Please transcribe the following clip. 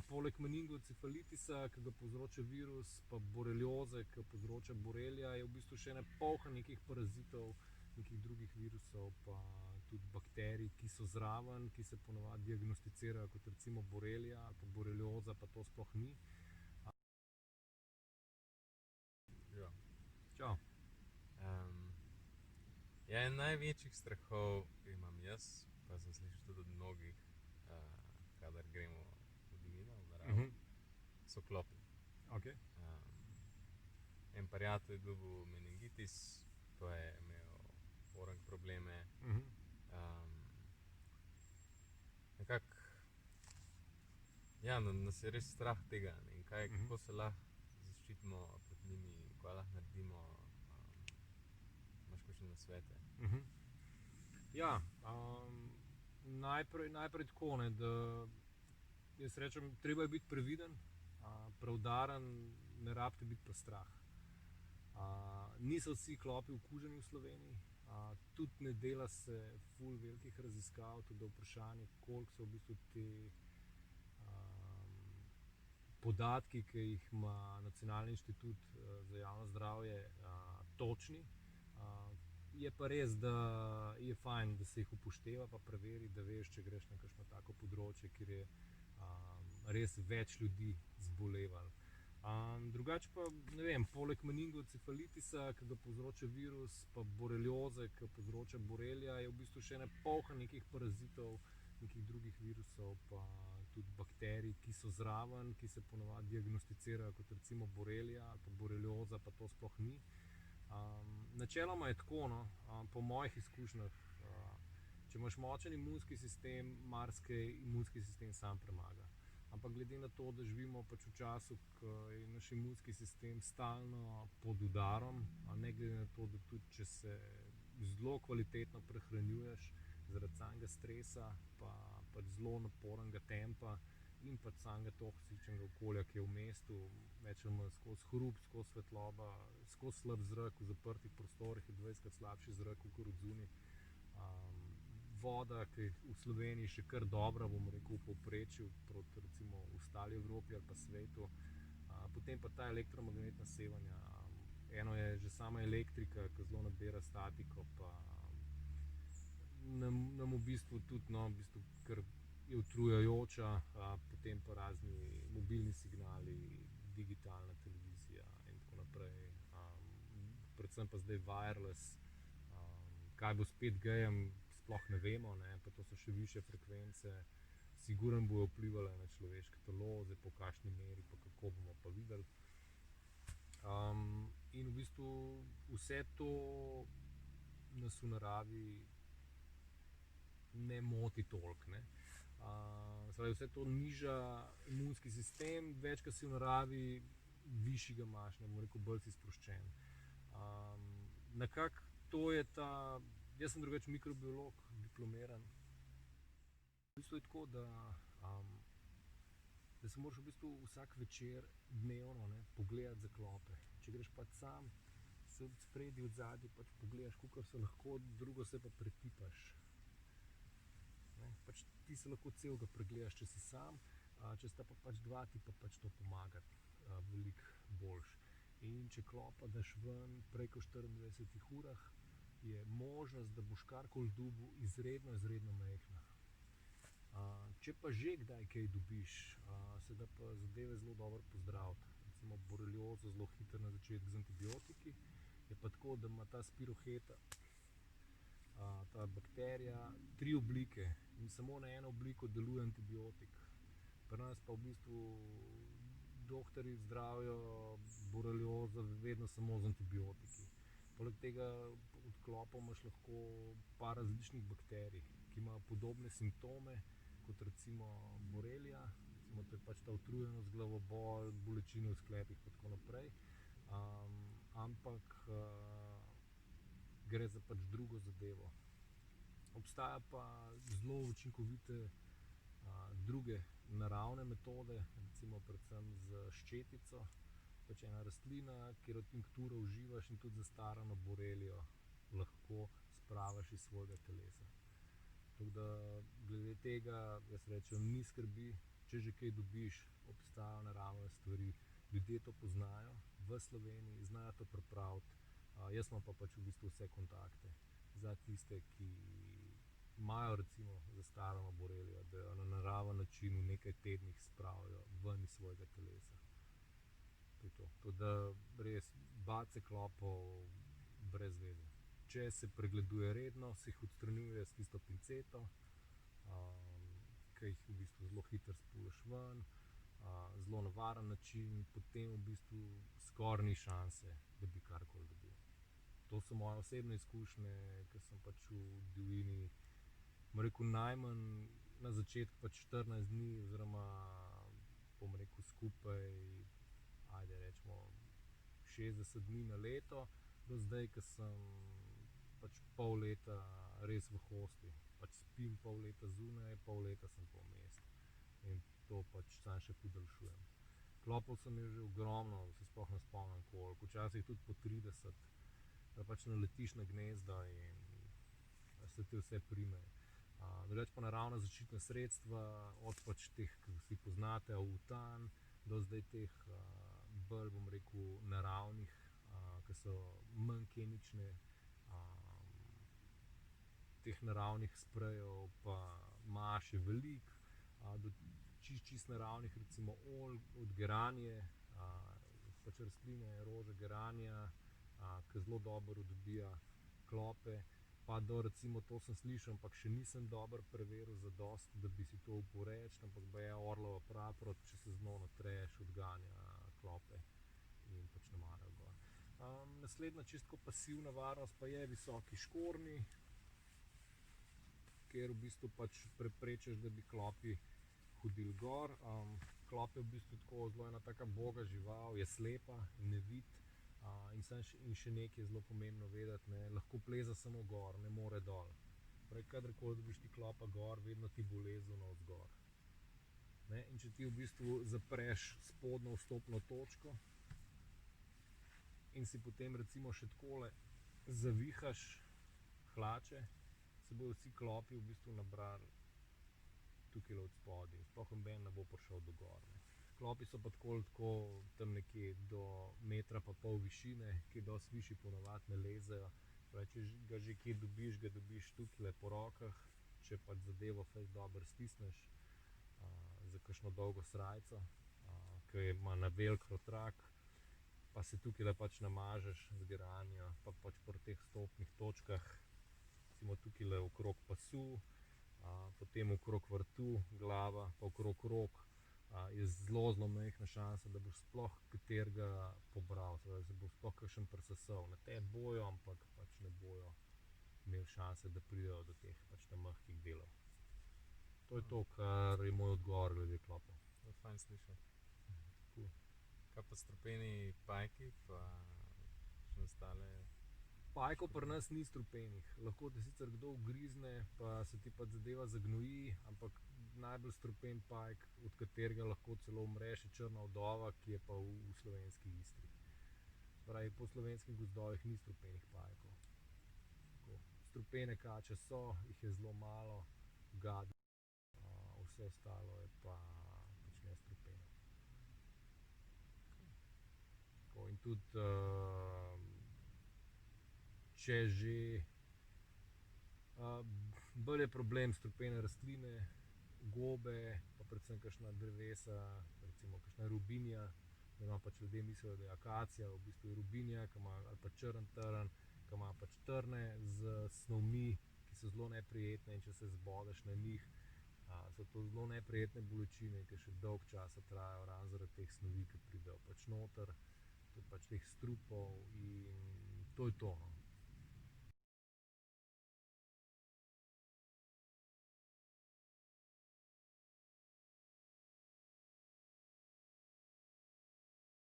poleg meningocefalitisa, ki ga povzroča virus, pa borelioze, ki povzroča borelija, je v bistvu še ena polha nekih parazitov, nekih drugih virusov, pa tudi bakterij, ki so zraven, ki se ponavadi diagnosticirajo kot recimo borelija ali pa borelioza, pa to sploh ni. Ja. Čau. Ja, en največjih strahov, ki imam jaz, pa sem slišal tudi od mnogih, kadar gremo v divjino, v naravo, so klopi. Okej. En prijatelj je dobil meningitis, pa je imel orang probleme. Nekako, ja, nas je res strah tega, ne, in kako se lahko zaščitimo pred njimi, kaj lahko naredimo, imaš kakšne nasvete? Ja, najprej tako, ne, da jaz rečem, treba je biti previden, preudaren, ne rabite biti pa strah. Niso vsi klopi okuženi v Sloveniji, tudi ne dela se ful velikih raziskav, tudi vprašanje, koliko so v bistvu ti podatki, ki jih ima Nacionalni inštitut za javno zdravje, točni. Je pa res, da je fajn, da se jih upošteva pa preveri, da veš, če greš na kakšno tako področje, kjer je res več ljudi zbolevalo. Drugače pa, ne vem, poleg meningocefalitisa, ki ga povzroča virus, pa borelioze, ki povzroča borelija, je v bistvu še ena polha nekih parazitov, nekih drugih virusov, pa tudi bakterij, ki so zraven, ki se ponavadi diagnosticirajo kot recimo borelija ali pa borelioza, pa to sploh ni. Načeloma je tako, no, po mojih izkušnjah, če imaš močen imunski sistem, marsikaj imunski sistem sam premaga. Ampak glede na to, da živimo pač v času, ko je naš imunski sistem stalno pod udarom, ne glede na to, da tudi če se zelo kvalitetno prehranjuješ, zaradi samega stresa pa pač zelo napornega tempa in pač samega toksičnega okolja, ki je v mestu, več ali manj skozi hrup, skozi svetloba, skozi slab zrak, v zaprtih prostorih je 20-krat slabši zrak kakor odzunaj. Voda, ki je v Sloveniji še kar dobra, bom rekel, v povprečju proti recimo ostali Evropi ali pa svetu. Potem pa ta elektromagnetna sevanja. Eno je že sama elektrika, ki zelo nabira statiko, pa nam v bistvu tudi, no, v bistvu kar je utrujajoča, potem pa razni mobilni signali, digitalna televizija in tako naprej. Predvsem pa zdaj wireless, kaj bo s 5G-jem, sploh ne vemo, ne, pa to so še višje frekvence, sigurno bojo vplivale na človeško telo, zdaj po kakšni meri pa kako, bomo pa videli. In v bistvu vse to nas v naravi ne moti toliko, ne. Se pravi, vse to niža imunski sistem, več ko si v naravi, višji ga imaš, ne bom rekel, bolj si sproščen. Nekako to je ta, jaz sem drugače mikrobiolog, diplomiran. V bistvu je tako, da se moraš v bistvu vsak večer dnevno, ne, pogledati za klope. Če greš pač sam, se spredaj, odzadaj pač pogledaš, kolikor se lahko, drugo se pa pretipaš. Ne, pač ti se lahko celega pregledaš, če si sam, če sta pa pač dva, ti pa pač to pomaga veliko boljše. In če klopa daš ven prej kot v 24 urah, je možnost, da boš karkoli dobil, izredno, izredno majhna. Če pa že kdaj kaj dobiš, se da pa zadeve zelo dobro pozdraviti. Recimo boreliozo zelo hitro na začetku z antibiotiki, je pa tako, da ima ta spiroheta, ta bakterija, 3 oblike in samo na eno obliko deluje antibiotik. Pri nas pa v bistvu doktorji zdravijo boreliozo vedno samo z antibiotiki. Poleg tega od klopov imaš lahko par različnih bakterij, ki imajo podobne simptome kot recimo borelija, recimo to je pač ta utrujenost, glavobol, bolečine v sklepih pa tako naprej. Ampak gre za pač drugo zadevo. Obstaja pa zelo učinkovite druge naravne metode, recimo predvsem s ščetico, pač ena rastlina, katero tinkturo uživaš in tudi zastarano borelijo lahko spraviš iz svojega telesa. Tako da glede tega jaz rečem, ni skrbi, če že kaj dobiš, obstajajo naravne stvari, ljudje to poznajo v Sloveniji, znajo to pripraviti. Jaz imam pa pač v bistvu vse kontakte za tiste, ki imajo recimo zastarano borelijo, da jo na naraven način v nekaj tednih spravijo ven iz svojega telesa. To je to. To, da res bati se klopov brez veze. Če se pregleduje redno, se jih odstranjuje s tisto pinceto, ki jih v bistvu zelo hitro spuliš ven, zelo na varen način, potem v bistvu skoraj ni šanse, da bi karkoli dobil. To so moje osebne izkušnje, ker sem pač v divjini, bom rekel, najmanj na začetku pač 14 dni oziroma bom rekel skupaj, ajde recimo 60 dni na leto, do zdaj, ko sem pač pol leta res v hosti. Pač spim pol leta zunaj, pol leta sem pa v mestu. In to pač samo še podaljšujem. Klopov sem imel že ogromno, se sploh ne spomnim koliko, včasih tudi po 30, da pač naletiš na gnezdo in se ti vse prime. Drugače pa naravna zaščitna sredstva, od pač teh, ki vsi poznate, autan, do zdaj teh bolj, bom rekel, naravnih, ki so manj kemične, teh naravnih sprejev pa imaš je veliko, do čist naravnih, recimo olj od geranje, pač rastline rože geranja, ki zelo dobro odbija klope, pa do recimo, to sem slišal, ampak še nisem dobro preveril zadosti, da bi si to upal reči, ampak baje orlova praprot, če se z njo natreš, odganja klope in pač ne marajo gor. Naslednja čisto pasivna varnost pa je visoki škornji, kjer v bistvu pač preprečiš, da bi klopi hodili gor. Klop je v bistvu tako zelo ena taka uboga žival, je slepa, ne vidi. In še nekaj je zelo pomembno vedeti, ne, lahko pleza samo gor, ne more dol. Torej, kadarkoli dobiš ti klopa gor, vedno ti bo lezel navzgor. Ne, in če ti v bistvu zapreš spodnjo vstopno točko in si potem recimo še takole zavihaš hlače, se bojo vsi klopi v bistvu nabrali tukajle od spodaj, sploh noben ne bo prišel do gor, ne. Klopi so pa tako tam nekje do metra pa pol višine, kaj dosti višji ponavadi ne lezejo. Torej, če ga že kje dobiš, ga dobiš tukajle po rokah, če pač zadevo fejst dobro stisneš, za kakšno dolgo srajco, ki ima na velcro trak, pa se tukajle pač namažeš z geranjo, pa pač pri teh vstopnih točkah, recimo tukajle okrog pasu, potem okrog vratu, glava, pa okrog rok, je zelo majhna šansa, da boš sploh katerega pobral, se pravi, da se bo sploh kakšen prisesal. Na tebi bojo, ampak pač ne bojo imeli šanse, da pridejo do teh pač ta mehkih delov. To je to, kar je moj odgovor glede klopov. To je fajn slišati. Kaj pa strupeni pajki pa še ostale? Pajkov pri nas ni strupenih. Lahko te sicer kdo ugrizne, pa se ti pač zadeva zagnoji, ampak najbolj strupen pajk, od katerega lahko celo umreš, je črna vdova, ki je pa v slovenski Istri. Se pravi, po slovenskih gozdovih ni strupenih pajkov. Tako. Strupene kače so, jih je zelo malo, gade, vse ostalo je pa pač nestrupeno. Tako, in tudi če že, bolj je problem strupene rastline, gobe, pa predvsem kakšna drevesa, recimo kakšna robinja, da pač ljudje mislijo, da je akacija, v bistvu je robinja, ali pa črn trn, ki ima pač trne s snovmi, ki so zelo neprijetne, in če se zbodeš na njih, so to zelo neprijetne bolečine, ki še dolgo časa trajajo, ravno zaradi teh snovi, ki pridejo pač noter, tudi pač teh strupov, in to je to, no.